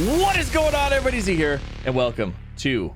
What is going on, everybody? Z here, and welcome to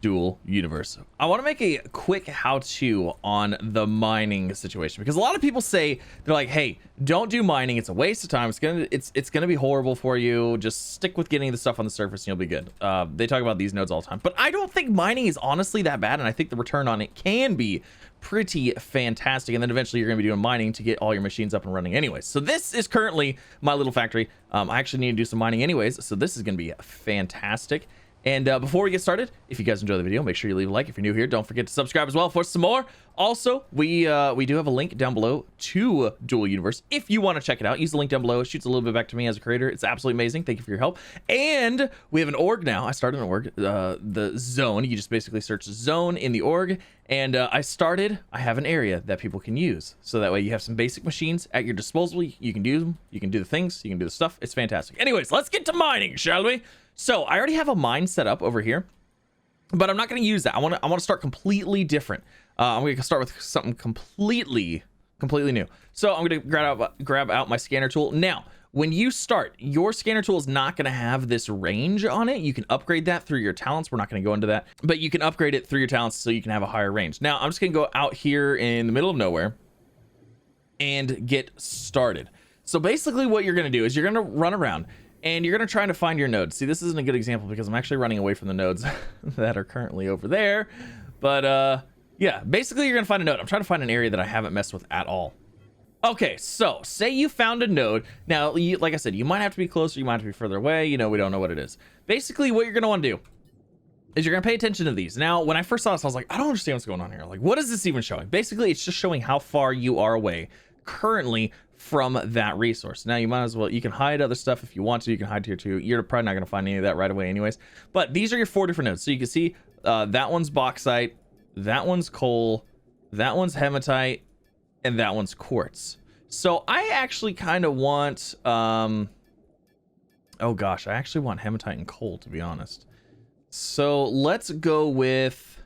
Dual Universe. I want to make a quick how-to on the mining situation because a lot of people say, they're like, hey, don't do mining, it's a waste of time, it's gonna be horrible for you, just stick with getting the stuff on the surface and you'll be good. They talk about these nodes all the time, but I don't think mining is honestly that bad, and I think the return on it can be pretty fantastic. And then eventually you're gonna be doing mining to get all your machines up and running anyways. So this is currently my little factory. I actually need to do some mining anyways, so this is gonna be fantastic. And before we get started, if you guys enjoy the video, make sure you leave a like. If you're new here, don't forget to subscribe as well for some more. Also, we do have a link down below to Dual Universe. If you want to check it out, use the link down below. It shoots a little bit back to me as a creator. It's absolutely amazing. Thank you for your help. And we have an org now. I started an org, the zone. You just basically search zone in the org. And I have an area that people can use. So that way you have some basic machines at your disposal. You can do them. You can do the things. You can do the stuff. It's fantastic. Anyways, let's get to mining, shall we? So I already have a mine set up over here, but I'm not going to use that. I want to start completely different. I'm going to start with something completely new. So I'm going to grab out my scanner tool. Now, when you start, your scanner tool is not going to have this range on it. You can upgrade that through your talents. We're not going to go into that, but you can upgrade it through your talents so you can have a higher range. Now, I'm just going to go out here in the middle of nowhere and get started. So basically what you're going to do is you're going to run around and you're going to try to find your nodes. See, this isn't a good example because I'm actually running away from the nodes that are currently over there. But yeah, basically you're going to find a node. I'm trying to find an area that I haven't messed with at all. Okay, so say you found a node. Now, like I said, you might have to be closer, you might have to be further away. You know, we don't know what it is. Basically, what you're going to want to do is you're going to pay attention to these. Now, when I first saw this, I was like, I don't understand what's going on here. Like, what is this even showing? Basically, it's just showing how far you are away currently from that resource. Now you might as well, you can hide other stuff if you want to. You can hide here too. You're probably not going to find any of that right away anyways, but these are your 4 different nodes. So you can see that one's bauxite, that one's coal, that one's hematite, and that one's quartz. So I actually kind of want oh gosh, I actually want hematite and coal, to be honest. So let's go with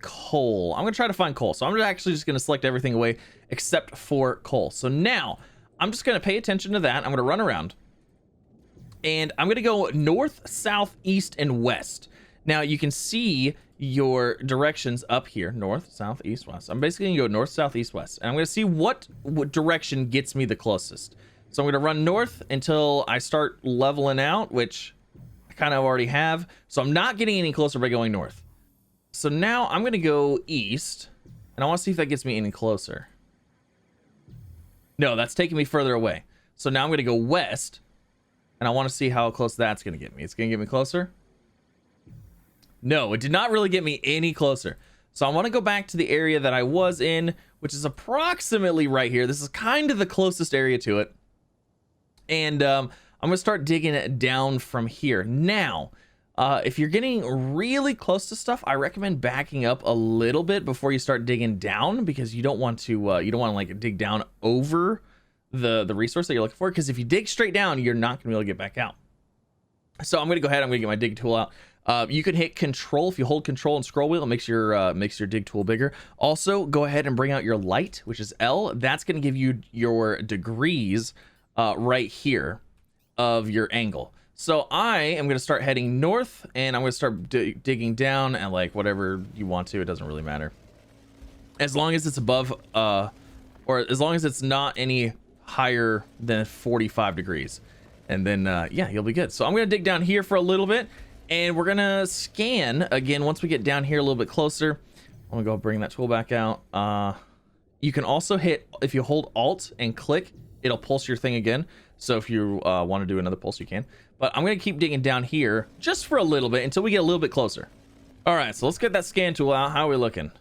coal. I'm gonna try to find coal. So I'm actually just gonna select everything away except for coal. So now I'm just gonna pay attention to that. I'm gonna run around and I'm gonna go north, south, east, and west. Now you can see your directions up here: north, south, east, west. I'm basically gonna go north, south, east, west, and I'm gonna see what direction gets me the closest. So I'm gonna run north until I start leveling out, which I kind of already have. So I'm not getting any closer by going north. So now I'm going to go east and I want to see if that gets me any closer. No, that's taking me further away. So now I'm going to go west and I want to see how close that's going to get me. It's going to get me closer. No, it did not really get me any closer. So I want to go back to the area that I was in, which is approximately right here. This is kind of the closest area to it. And I'm going to start digging it down from here. Now, if you're getting really close to stuff, I recommend backing up a little bit before you start digging down, because you don't want to like dig down over the resource that you're looking for, because if you dig straight down, you're not going to be able to get back out. So I'm going to go ahead. I'm going to get my dig tool out. You can hit control. If you hold control and scroll wheel, it makes your dig tool bigger. Also, go ahead and bring out your light, which is L. That's going to give you your degrees right here of your angle. So I am going to start heading north, and I'm going to start digging down at like whatever you want to. It doesn't really matter, as long as it's above or as long as it's not any higher than 45 degrees, and then yeah, you'll be good. So I'm going to dig down here for a little bit, and we're going to scan again once we get down here a little bit closer. I'm going to go bring that tool back out. You can also hit, if you hold Alt and click, it'll pulse your thing again. So if you want to do another pulse, you can. But I'm going to keep digging down here just for a little bit until we get a little bit closer. All right, so let's get that scan tool out. How are we looking?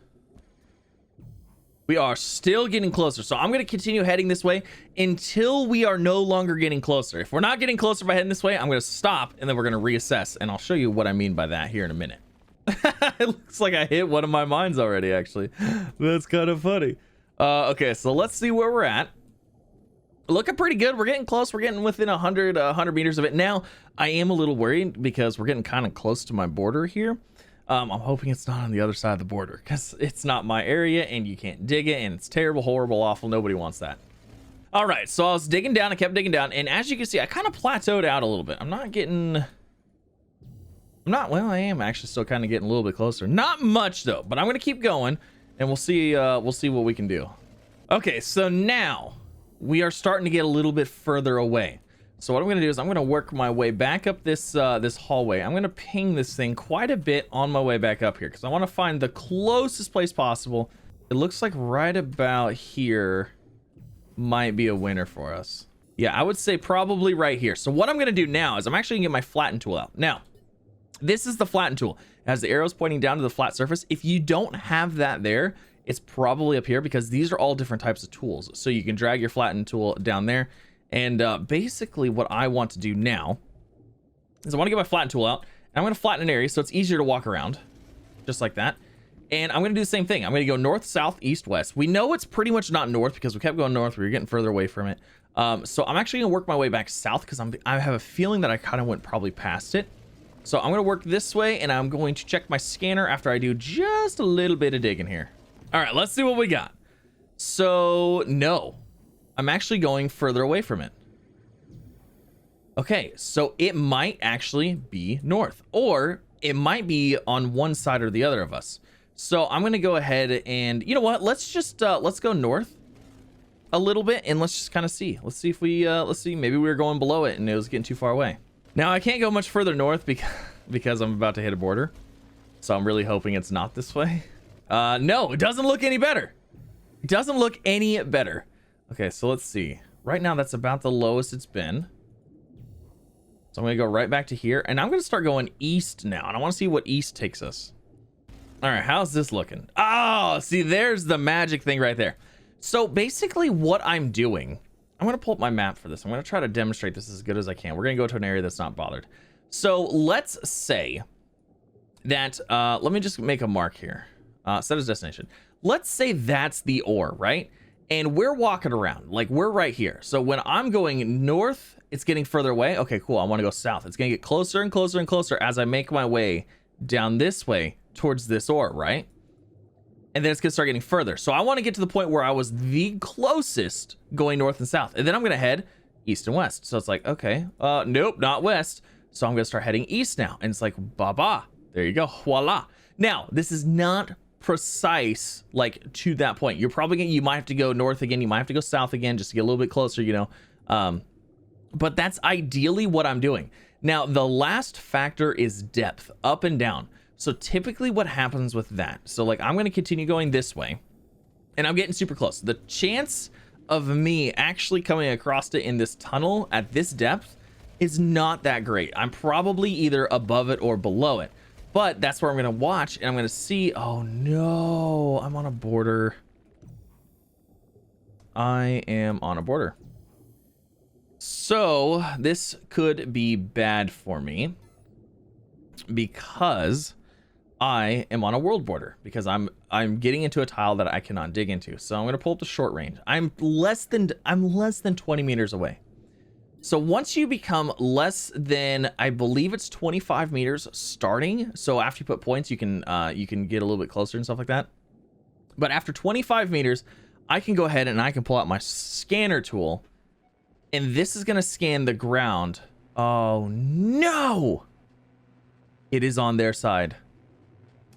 We are still getting closer. So I'm going to continue heading this way until we are no longer getting closer. If we're not getting closer by heading this way, I'm going to stop, and then we're going to reassess. And I'll show you what I mean by that here in a minute. It looks like I hit one of my mines already, actually. That's kind of funny. Okay, so let's see where we're at. Looking pretty good. We're getting close. We're getting within 100 meters of it. Now, I am a little worried because we're getting kind of close to my border here. I'm hoping it's not on the other side of the border, because it's not my area and you can't dig it, and it's terrible, horrible, awful. Nobody wants that. All right, so I was digging down. I kept digging down, and as you can see, I kind of plateaued out a little bit. Well, I am actually still kind of getting a little bit closer. Not much though, but I'm gonna keep going, and we'll see what we can do. Okay, so now we are starting to get a little bit further away. So what I'm gonna do is I'm gonna work my way back up this this hallway. I'm gonna ping this thing quite a bit on my way back up here because I want to find the closest place possible. It looks like right about here might be a winner for us. Yeah, I would say probably right here. So what I'm gonna do now is I'm actually gonna get my flatten tool out. Now, this is the flatten tool. It has the arrows pointing down to the flat surface. If you don't have that there, it's probably up here because these are all different types of tools. So you can drag your flatten tool down there. And basically what I want to do now is I want to get my flatten tool out. And I'm going to flatten an area so it's easier to walk around. Just like that. And I'm going to do the same thing. I'm going to go north, south, east, west. We know it's pretty much not north because we kept going north. We were getting further away from it. So I'm actually going to work my way back south because I have a feeling that I kind of went probably past it. So I'm going to work this way, and I'm going to check my scanner after I do just a little bit of digging here. All right, let's see what we got. So, no. I'm actually going further away from it. Okay, so it might actually be north, or it might be on one side or the other of us. So I'm going to go ahead and, you know what? Let's just, let's go north a little bit, and let's just kind of see. Let's see if we, let's see. Maybe we were going below it, and it was getting too far away. Now, I can't go much further north because I'm about to hit a border. So I'm really hoping it's not this way. No, it doesn't look any better. It doesn't look any better. Okay, so let's see. Right now, that's about the lowest it's been. So I'm going to go right back to here. And I'm going to start going east now. And I want to see what east takes us. All right, how's this looking? Oh, see, there's the magic thing right there. So basically what I'm doing... I'm going to pull up my map for this. I'm going to try to demonstrate this as good as I can. We're going to go to an area that's not bothered. So let's say that, let me just make a mark here. Set as destination. Let's say that's the ore, right? And we're walking around, like we're right here. So when I'm going north, it's getting further away. Okay, cool. I want to go south. It's going to get closer and closer and closer as I make my way down this way towards this ore, right? And then it's gonna start getting further. So I want to get to the point where I was the closest going north and south. And then I'm gonna head east and west. So it's like, okay, nope, not west. So I'm gonna start heading east now. And it's like, ba-ba, there you go, voila. Now, this is not precise, like to that point. You're probably gonna, you might have to go north again. You might have to go south again just to get a little bit closer, you know. But that's ideally what I'm doing. Now, the last factor is depth, up and down. So typically what happens with that, so like I'm going to continue going this way and I'm getting super close. The chance of me actually coming across it in this tunnel at this depth is not that great. I'm probably either above it or below it, but that's where I'm going to watch and I'm going to see. Oh no, I'm on a border. I am on a border. So this could be bad for me because I am on a world border because I'm getting into a tile that I cannot dig into. So I'm going to pull up the short range. I'm less than 20 meters away. So once you become less than, I believe it's 25 meters starting. So after you put points, you can get a little bit closer and stuff like that. But after 25 meters, I can go ahead and I can pull out my scanner tool, and this is going to scan the ground. Oh no! It is on their side.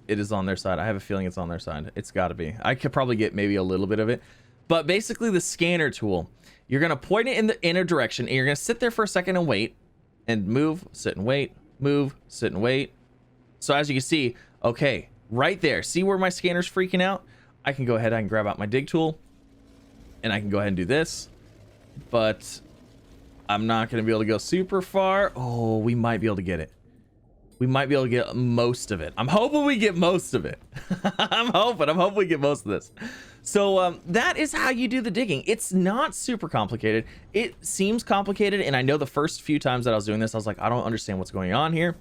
It is on their side. I have a feeling it's on their side. It's got to be. I could probably get maybe a little bit of it. But basically the scanner tool, you're going to point it in the inner direction and you're going to sit there for a second and wait and move, sit and wait, move, sit and wait. So as you can see, okay, right there. See where my scanner's freaking out? I can go ahead, I can grab out my dig tool and I can go ahead and do this. But I'm not going to be able to go super far. Oh, we might be able to get it. We might be able to get most of it. I'm hoping we get most of it. I'm hoping we get most of this. So that is how you do the digging. It's not super complicated. It seems complicated. And I know the first few times that I was doing this, I was like, I don't understand what's going on here.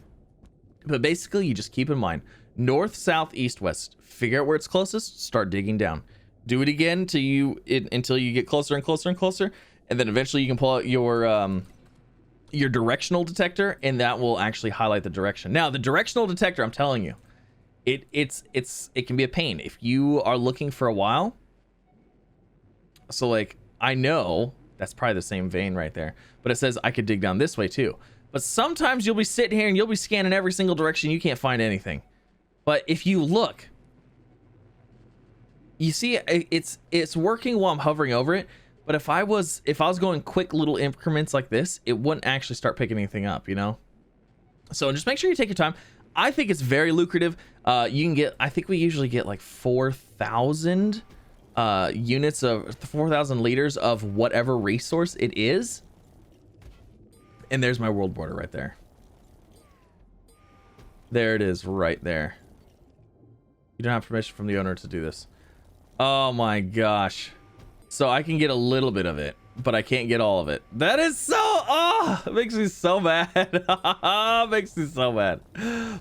But basically you just keep in mind, north, south, east, west, figure out where it's closest, start digging down. Do it again until you get closer and closer and closer. And then eventually you can pull out your directional detector, and that will actually highlight the direction. Now, the directional detector, I'm telling you, it can be a pain if you are looking for a while. So like, I know That's probably the same vein right there. But it says I could dig down this way too. But sometimes you'll be sitting here and you'll be scanning every single direction. You can't find anything. But if you look, you see it's working while I'm hovering over it. But if I was going quick little increments like this, it wouldn't actually start picking anything up, you know? So just make sure you take your time. I think it's very lucrative. You can get, I think we usually get like 4,000 units of 4,000 liters of whatever resource it is. And there's my world border right there. There it is right there. You don't have permission from the owner to do this. Oh my gosh. So I can get a little bit of it, but I can't get all of it. That is so, it makes me so mad. Makes me so mad.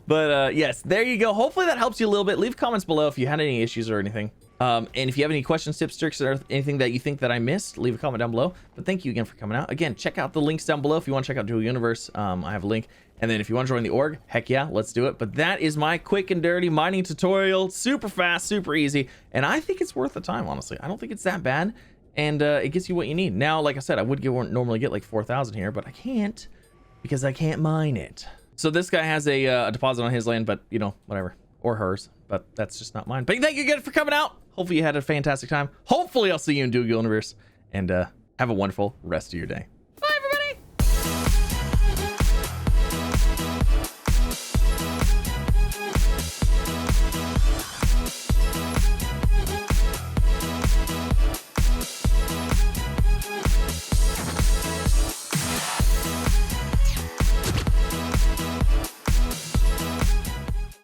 But yes, there you go. Hopefully that helps you a little bit. Leave comments below if you had any issues or anything. And if you have any questions, tips, tricks, or anything that you think that I missed, leave a comment down below. But thank you again for coming out. Again, check out the links down below if you want to check out Dual Universe. I have a link. And then if you want to join the org, heck yeah, let's do it. But that is my quick and dirty mining tutorial. Super fast, super easy. And I think it's worth the time, honestly. I don't think it's that bad. And it gives you what you need. Now, like I said, I would normally get like 4,000 here, but I can't because I can't mine it. So this guy has a deposit on his land, but you know, whatever. Or hers, but that's just not mine. But thank you again for coming out. Hopefully you had a fantastic time. Hopefully I'll see you in Dual Universe. And have a wonderful rest of your day.